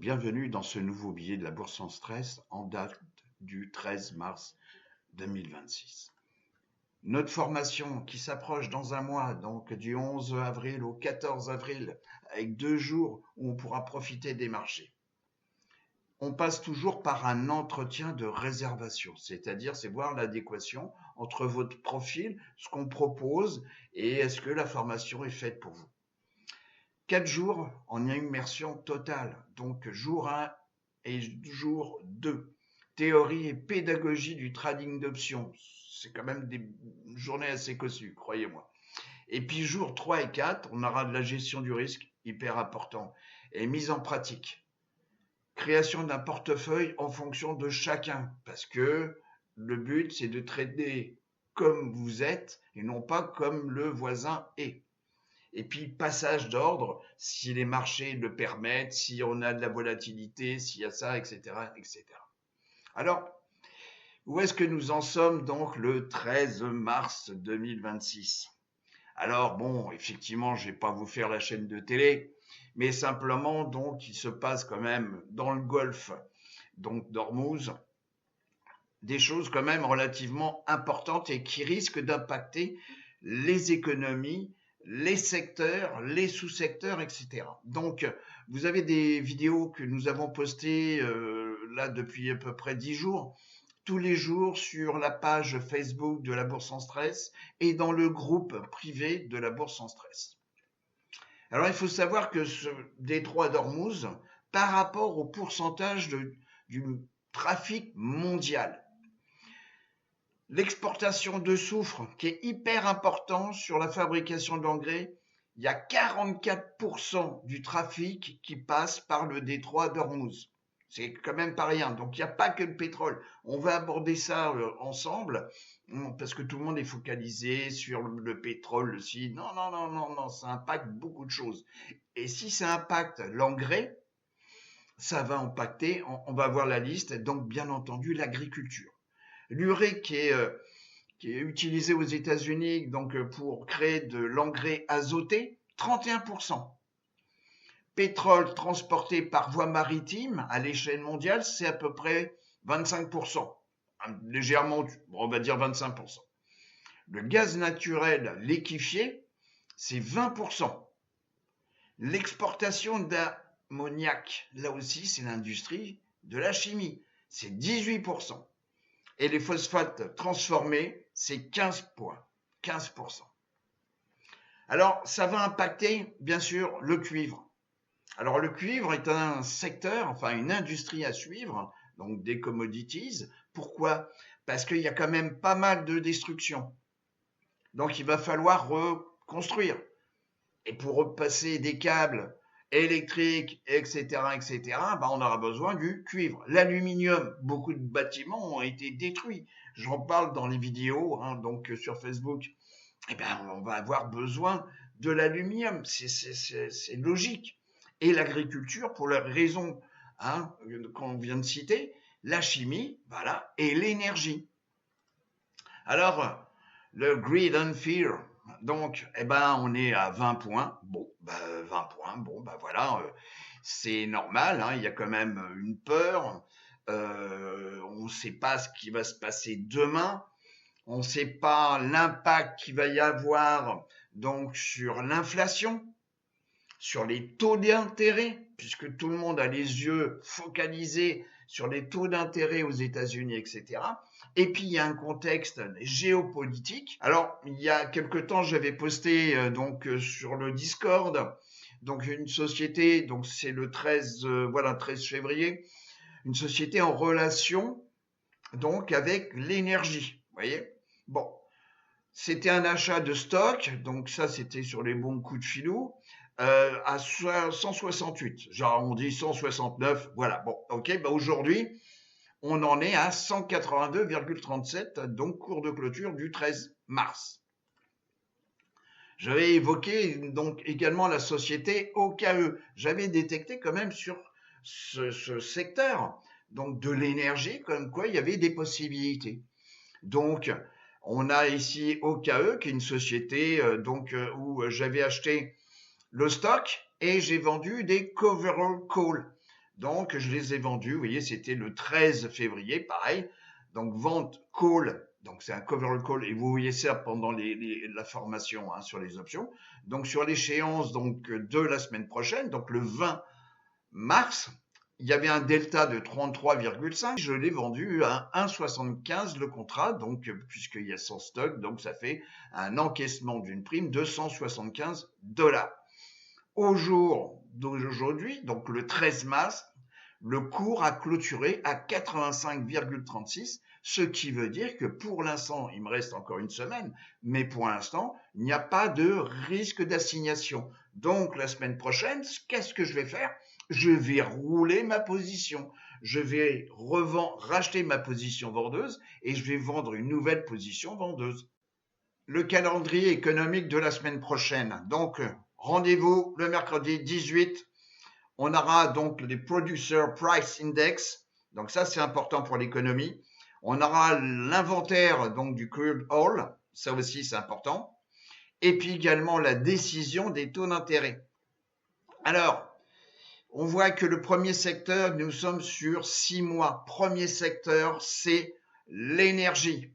Bienvenue dans ce nouveau billet de la Bourse sans stress en date du 13 mars 2026. Notre formation qui s'approche dans un mois, donc du 11 avril au 14 avril, avec 2 jours où on pourra profiter des marchés. On passe toujours par un entretien de réservation, c'est-à-dire c'est voir l'adéquation entre votre profil, ce qu'on propose et est-ce que la formation est faite pour vous. 4 jours en immersion totale, donc jour 1 et jour 2. Théorie et pédagogie du trading d'options. C'est quand même des journées assez cossues, croyez-moi. Et puis jour 3 et 4, on aura de la gestion du risque, hyper important, et mise en pratique. Création d'un portefeuille en fonction de chacun, parce que le but, c'est de trader comme vous êtes et non pas comme le voisin est. Et puis, passage d'ordre, si les marchés le permettent, si on a de la volatilité, s'il y a ça, etc., etc. Alors, où est-ce que nous en sommes donc le 13 mars 2026? Alors, bon, effectivement, je ne vais pas vous faire la chaîne de télé, mais simplement, donc, il se passe quand même dans le golfe, donc d'Ormuz, des choses quand même relativement importantes et qui risquent d'impacter les économies, les secteurs, les sous-secteurs, etc. Donc, vous avez des vidéos que nous avons postées là depuis à peu près 10 jours, tous les jours sur la page Facebook de la Bourse en stress et dans le groupe privé de la Bourse en stress. Alors, il faut savoir que ce détroit d'Ormuz, par rapport au pourcentage du trafic mondial, l'exportation de soufre, qui est hyper important sur la fabrication de l'engrais, il y a 44% du trafic qui passe par le détroit d'Ormuz. C'est quand même pas rien. Donc, il n'y a pas que le pétrole. On va aborder ça ensemble, parce que tout le monde est focalisé sur le pétrole aussi. Non, non, non, non, non, ça impacte beaucoup de choses. Et si ça impacte l'engrais, ça va impacter, on va voir la liste, donc bien entendu l'agriculture. L'urée qui est utilisé aux États-Unis donc pour créer de l'engrais azoté, 31%. Pétrole transporté par voie maritime à l'échelle mondiale, c'est à peu près 25%. Légèrement, on va dire 25%. Le gaz naturel liquéfié, c'est 20%. L'exportation d'ammoniac, là aussi, c'est l'industrie de la chimie, c'est 18%. Et les phosphates transformés, c'est 15 points, 15%. Alors, ça va impacter, bien sûr, le cuivre. Alors, le cuivre est un secteur, enfin une industrie à suivre, donc des commodities. Pourquoi? Parce qu'il y a quand même pas mal de destruction. Donc, il va falloir reconstruire. Et pour repasser des câbles électriques, etc., etc., on aura besoin du cuivre. L'aluminium, beaucoup de bâtiments ont été détruits. J'en parle dans les vidéos, donc sur Facebook. On va avoir besoin de l'aluminium. C'est logique. Et l'agriculture, pour la raison qu'on vient de citer, la chimie, voilà, et l'énergie. Alors, le greed and fear, donc, on est à 20 points. Bon, 20 points, voilà, c'est normal, il y a quand même une peur. On ne sait pas ce qui va se passer demain. On ne sait pas l'impact qu'il va y avoir donc sur l'inflation, sur les taux d'intérêt, puisque tout le monde a les yeux focalisés sur les taux d'intérêt aux États-Unis, etc. Et puis, il y a un contexte géopolitique. Alors, il y a quelque temps, j'avais posté sur le Discord, donc une société, donc c'est le 13 février, une société en relation donc avec l'énergie. Vous voyez? Bon, c'était un achat de stock, donc ça c'était sur les bons coups de filou, à 168. Genre on dit 169, voilà. Bon, ok, aujourd'hui on en est à 182,37, donc cours de clôture du 13 mars. J'avais évoqué donc également la société OKE. J'avais détecté quand même sur ce secteur donc de l'énergie comme quoi il y avait des possibilités. Donc on a ici OKE qui est une société où j'avais acheté le stock et j'ai vendu des coverall call. Donc, je les ai vendus. Vous voyez, c'était le 13 février, pareil. Donc, vente call. Donc, c'est un cover call. Et vous voyez ça pendant la formation sur les options. Donc, sur l'échéance de la semaine prochaine, donc le 20 mars, il y avait un delta de 33,5. Je l'ai vendu à 1,75 le contrat. Donc, puisqu'il y a 100 stocks, donc ça fait un encaissement d'une prime de $175. Au jour d'aujourd'hui, donc le 13 mars, le cours a clôturé à 85,36, ce qui veut dire que pour l'instant, il me reste encore une semaine, mais pour l'instant, il n'y a pas de risque d'assignation. Donc la semaine prochaine, qu'est-ce que je vais faire? Je vais rouler ma position. Je vais racheter ma position vendeuse et je vais vendre une nouvelle position vendeuse. Le calendrier économique de la semaine prochaine. Donc, rendez-vous le mercredi 18. On aura donc les Producer Price Index. Donc ça, c'est important pour l'économie. On aura l'inventaire donc du crude oil. Ça aussi, c'est important. Et puis également la décision des taux d'intérêt. Alors, on voit que le premier secteur, nous sommes sur 6 mois. Premier secteur, c'est l'énergie.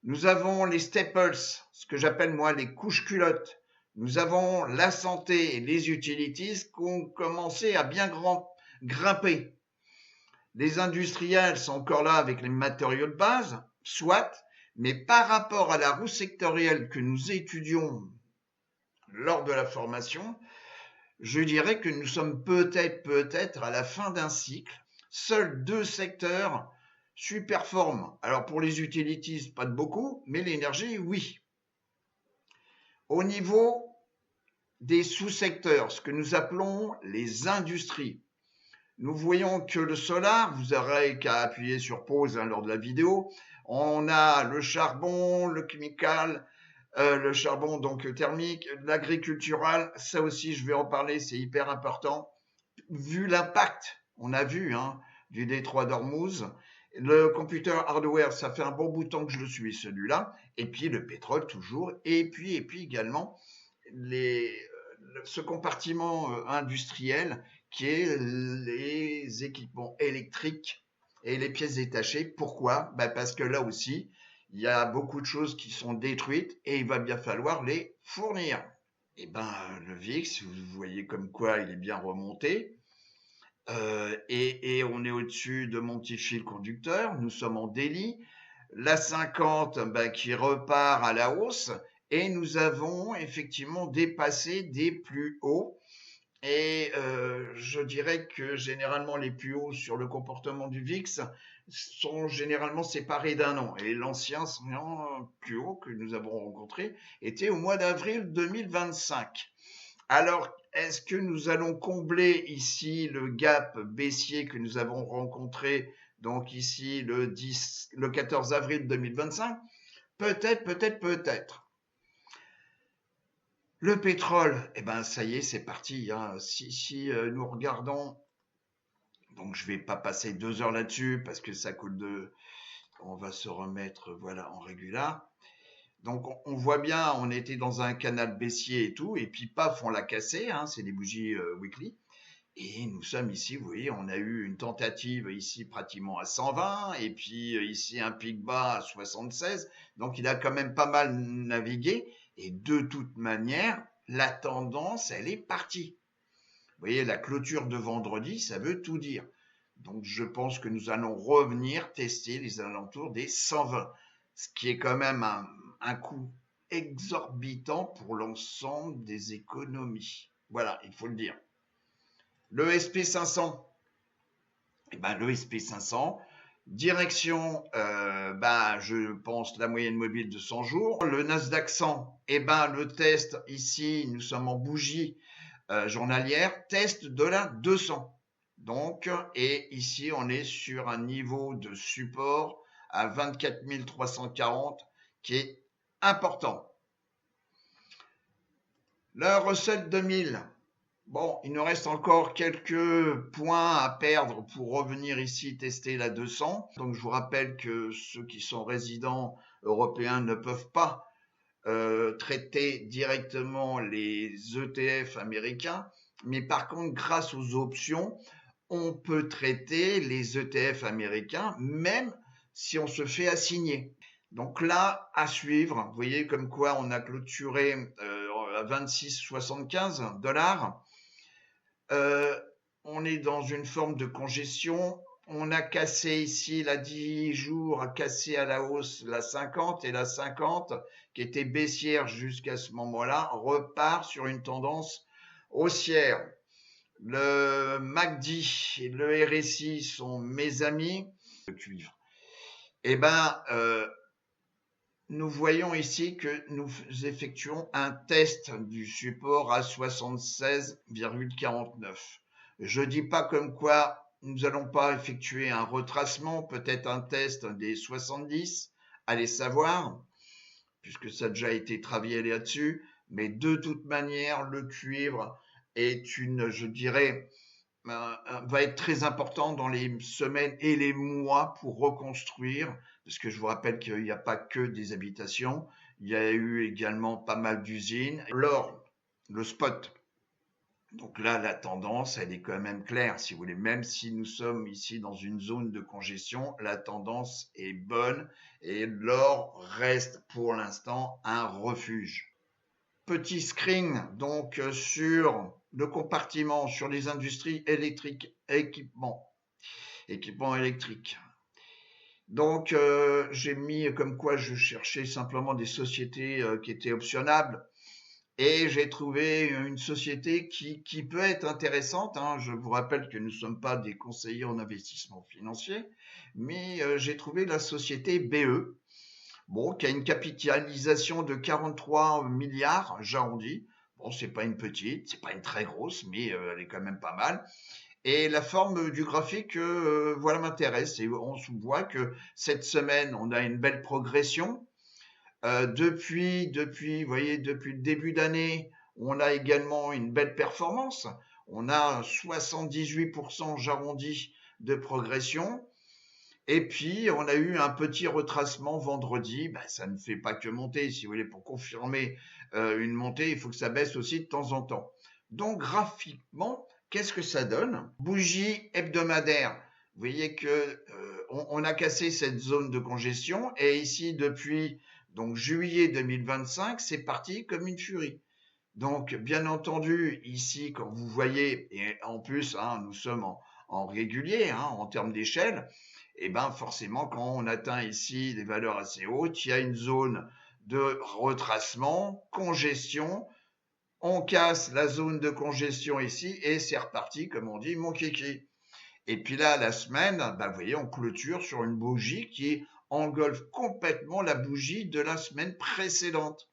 Nous avons les staples, ce que j'appelle moi les couches culottes. Nous avons la santé et les utilities qui ont commencé à bien grimper. Les industriels sont encore là avec les matériaux de base, soit, mais par rapport à la roue sectorielle que nous étudions lors de la formation, je dirais que nous sommes peut-être à la fin d'un cycle. Seuls 2 secteurs surperforment. Alors pour les utilities, pas de beaucoup, mais l'énergie, oui. Au niveau des sous-secteurs, ce que nous appelons les industries, nous voyons que le solar, vous n'aurez qu'à appuyer sur pause lors de la vidéo, on a le charbon, le chemical, le charbon donc thermique, l'agricultural, ça aussi je vais en parler, c'est hyper important. Vu l'impact, on a vu du détroit d'Ormuz, le computer hardware, ça fait un bon bout de temps que je le suis celui-là, et puis le pétrole toujours, et puis également ce compartiment industriel qui est les équipements électriques et les pièces détachées. Pourquoi? Parce que là aussi, il y a beaucoup de choses qui sont détruites et il va bien falloir les fournir. Et le VIX, vous voyez comme quoi il est bien remonté. Et on est au-dessus de mon petit fil conducteur. Nous sommes en daily. La 50 qui repart à la hausse. Et nous avons effectivement dépassé des plus hauts. Et je dirais que généralement les plus hauts sur le comportement du VIX sont généralement séparés d'un an. Et l'ancien plus haut que nous avons rencontré était au mois d'avril 2025. Alors, est-ce que nous allons combler ici le gap baissier que nous avons rencontré donc ici le 14 avril 2025? Peut-être. Le pétrole, ça y est, c'est parti. Si nous regardons, donc je vais pas passer 2 heures là-dessus parce que ça coûte on va se remettre en régular. Donc on voit bien, on était dans un canal baissier et tout, et puis paf, on l'a cassé, c'est des bougies weekly. Et nous sommes ici, vous voyez, on a eu une tentative ici pratiquement à 120, et puis ici un pic bas à 76. Donc il a quand même pas mal navigué. Et de toute manière, la tendance, elle est partie. Vous voyez, la clôture de vendredi, ça veut tout dire. Donc je pense que nous allons revenir tester les alentours des 120, ce qui est quand même un coût exorbitant pour l'ensemble des économies. Voilà, il faut le dire. Le SP500, le SP500, direction, je pense la moyenne mobile de 100 jours. Le Nasdaq 100, le test ici, nous sommes en bougie journalière, test de la 200. Donc, et ici, on est sur un niveau de support à 24 340 qui est important. Le Russell 2000, il nous reste encore quelques points à perdre pour revenir ici tester la 200. Donc, je vous rappelle que ceux qui sont résidents européens ne peuvent pas traiter directement les ETF américains. Mais par contre, grâce aux options, on peut traiter les ETF américains même si on se fait assigner. Donc là, à suivre, vous voyez comme quoi on a clôturé à 26,75 $. On est dans une forme de congestion. On a cassé ici, la 10 jours, a cassé à la hausse la 50 et la 50, qui était baissière jusqu'à ce moment-là, repart sur une tendance haussière. Le MACD et le RSI sont mes amis. Le cuivre. Eh ben, nous voyons ici que nous effectuons un test du support à 76,49. Je dis pas comme quoi nous allons pas effectuer un retracement, peut-être un test des 70, allez savoir, puisque ça a déjà été travaillé là-dessus, mais de toute manière, le cuivre est une, je dirais, va être très important dans les semaines et les mois pour reconstruire, parce que je vous rappelle qu'il n'y a pas que des habitations, il y a eu également pas mal d'usines. L'or, le spot, donc là, la tendance, elle est quand même claire, si vous voulez. Même si nous sommes ici dans une zone de congestion, la tendance est bonne et l'or reste pour l'instant un refuge. Petit screen donc sur le compartiment, sur les industries électriques, équipements électriques. Donc j'ai mis comme quoi je cherchais simplement des sociétés qui étaient optionnables. Et j'ai trouvé une société qui peut être intéressante. Hein. Je vous rappelle que nous ne sommes pas des conseillers en investissement financier, mais j'ai trouvé la société BE, bon, qui a une capitalisation de 43 milliards, j'arrondis. Bon, c'est pas une petite, c'est pas une très grosse, mais elle est quand même pas mal. Et la forme du graphique, voilà, m'intéresse. Et on se voit que cette semaine, on a une belle progression. Depuis, vous voyez, depuis le début d'année, on a également une belle performance. On a 78%, j'arrondis, de progression. Et puis, on a eu un petit retracement vendredi. Ben, ça ne fait pas que monter. Si vous voulez, pour confirmer une montée, il faut que ça baisse aussi de temps en temps. Donc, graphiquement, qu'est-ce que ça donne? Bougie hebdomadaire. Vous voyez que on a cassé cette zone de congestion. Et ici, depuis donc juillet 2025, c'est parti comme une furie. Donc, bien entendu, ici, quand vous voyez, et en plus, hein, nous sommes en régulier, hein, en termes d'échelle, et ben forcément, quand on atteint ici des valeurs assez hautes, il y a une zone de retracement, congestion. On casse la zone de congestion ici et c'est reparti, comme on dit, mon kiki. Et puis là, la semaine, ben, vous voyez, on clôture sur une bougie qui engolfe complètement la bougie de la semaine précédente.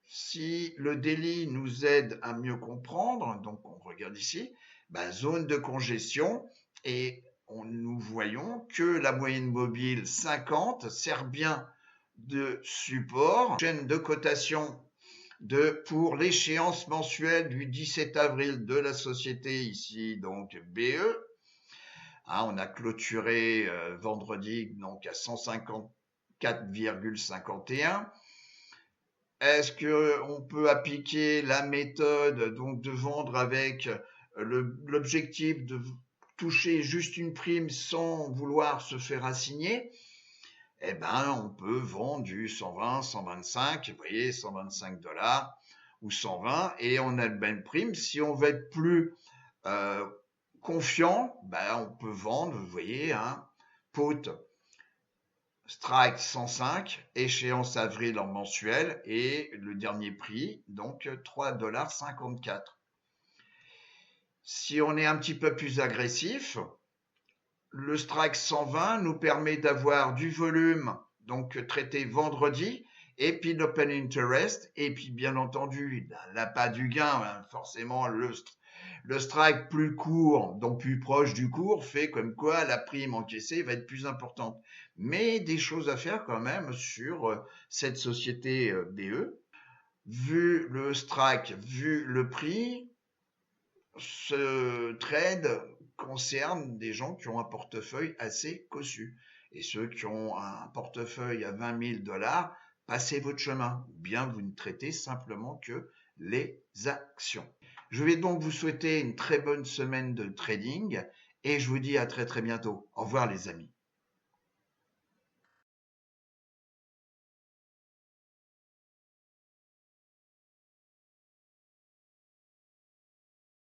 Si le daily nous aide à mieux comprendre, donc on regarde ici, ben, zone de congestion, et nous voyons que la moyenne mobile 50 sert bien de support. Chaîne de cotation pour l'échéance mensuelle du 17 avril de la société ici, donc BE. Hein, on a clôturé vendredi donc à 154,51. Est-ce qu'on peut appliquer la méthode donc de vendre avec l'objectif de toucher juste une prime sans vouloir se faire assigner? Eh ben, on peut vendre du 120, 125, vous voyez, 125 $ ou 120, et on a une belle prime. Si on veut être plus confiant, ben, on peut vendre, vous voyez, hein, put strike 105, échéance avril en mensuel, et le dernier prix, donc 3,54 $. Si on est un petit peu plus agressif, le strike 120 nous permet d'avoir du volume, donc traité vendredi, et puis l'open interest, et puis bien entendu, l'appât du gain, hein, forcément le strike plus court, donc plus proche du cours, fait comme quoi la prime encaissée va être plus importante. Mais des choses à faire quand même sur cette société BE. Vu le strike, vu le prix, ce trade concerne des gens qui ont un portefeuille assez cossu. Et ceux qui ont un portefeuille à 20 000 $, passez votre chemin. Ou bien vous ne traitez simplement que les actions. Je vais donc vous souhaiter une très bonne semaine de trading et je vous dis à très très bientôt. Au revoir les amis.